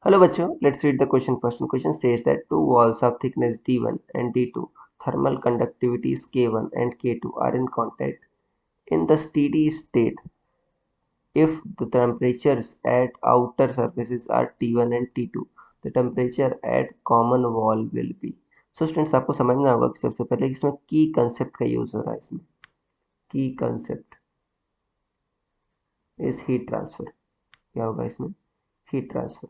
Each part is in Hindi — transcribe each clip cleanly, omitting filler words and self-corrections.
Hello बच्चों, let's read the question first. And question says that two walls of thickness D1 and D2, thermal conductivities K1 and K2 are in contact. In the steady state, if the temperatures at outer surfaces are T1 and T2, the temperature at common wall will be. So students आपको समझना होगा कि सबसे पहले इसमें की कंसेप्ट का यूज हो रहा है. इसमें की कंसेप्ट इज हीट ट्रांसफर. क्या होगा इसमें? Heat transfer.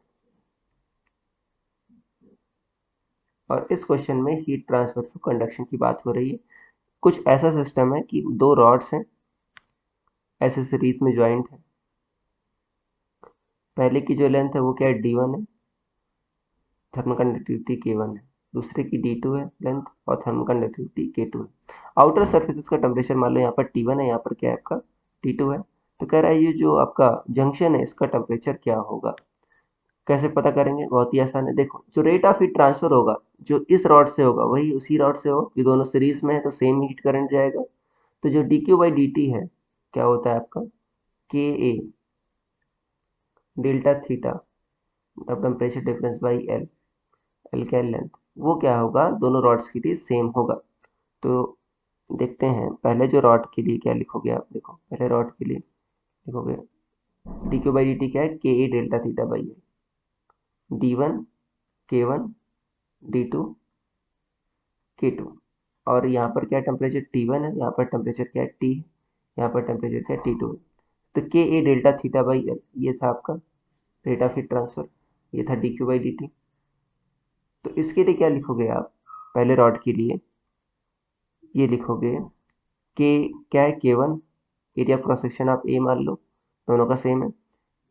और इस क्वेश्चन में हीट ट्रांसफर टू कंडक्शन की बात हो रही है. कुछ ऐसा सिस्टम है कि दो रॉड्स हैं, ऐसे सीरीज में ज्वाइंट है. पहले की जो लेंथ है वो क्या है? D1 है, थर्मल कंडक्टिविटी K1 है. दूसरे की D2 है लेंथ और थर्मल कंडक्टिविटी K2 है. आउटर सर्फेसिस का टेम्परेचर मान लो यहाँ पर T1 है, यहाँ पर क्या है आपका? T2 है. तो कह रहा है ये जो आपका जंक्शन है इसका टेम्परेचर क्या होगा. कैसे पता करेंगे? बहुत ही आसान है. देखो, जो रेट ऑफ हीट ट्रांसफर होगा जो इस रॉड से होगा वही उसी रॉड से होगा. ये दोनों सीरीज में है तो सेम हीट करंट जाएगा. तो जो dq/dt है क्या होता है आपका? के ए डेल्टा थीटा अब temperature difference by L. L क्या है? लेंथ. वो क्या होगा? दोनों रॉड्स के लिए सेम होगा. तो देखते हैं पहले जो रॉड के लिए क्या लिखोगे आप. देखो पहले रॉड के लिए लिखोगे dq/dt क्या है? K A delta theta by L. D1 K1 D2 K2. और यहाँ पर क्या टेम्परेचर? T1 है, यहाँ पर टेम्परेचर क्या है? T. यहाँ पर टेम्परेचर क्या है? T2 है. तो के A delta theta by L ये था आपका रेट ऑफ हीट ट्रांसफर. ये था dq/dt. तो इसके लिए क्या लिखोगे आप? पहले रॉड के लिए ये लिखोगे के क्या है? K1. एरिया क्रॉस सेक्शन आप ए मान लो, दोनों का सेम है.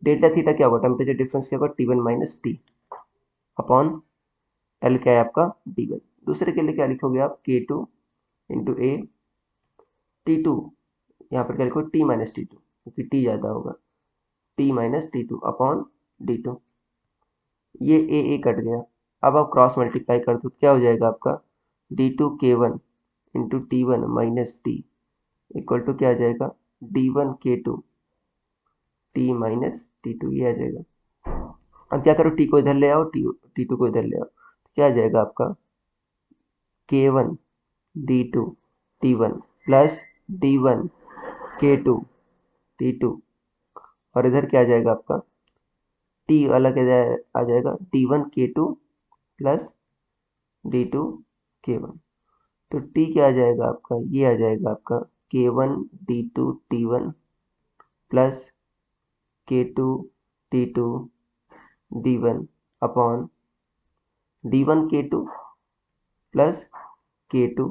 डेल्टा थीटा क्या होगा? टेम्परेचर डिफरेंस क्या होगा? T1 minus T upon L क्या है आपका? D1. दूसरे के लिए क्या लिखोगे आप? K2 इंटू ए. T2 यहाँ पर क्या लिखो? T माइनस T2 क्योंकि T ज़्यादा होगा. T minus T2 upon D2. ये ए कट गया. अब आप क्रॉस मल्टीप्लाई कर दो क्या हो जाएगा आपका? D2 K1 into T1 minus T equal to क्या आ जाएगा? D1 K2 T minus T2. ये आ जाएगा. अब क्या करो? टी को इधर ले आओ, T2 को इधर ले आओ. तो क्या आ जाएगा आपका? K1 D2 T1 plus D1 K2 T2. और इधर क्या आ जाएगा आपका? टी वाला क्या आ जाएगा? D1 K2 plus D2 K1. तो टी क्या आ जाएगा आपका? ये आ जाएगा आपका K1 D2 T1 plus K2 T2 D1 upon D1 K2 plus K2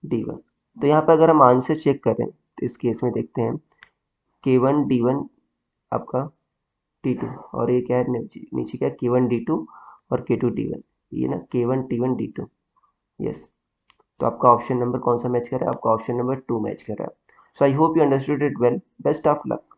D1. तो यहाँ पर अगर हम आंसर चेक करें तो इस केस में देखते हैं K1 D1 आपका T2 और ये क्या है नीचे क्या? K1 D2 और K2 D1. ये ना K1 T1 D2. यस. तो आपका ऑप्शन नंबर कौन सा मैच कर रहा है? आपका ऑप्शन नंबर 2 मैच कर रहा है. So I hope you understood it well. Best of luck.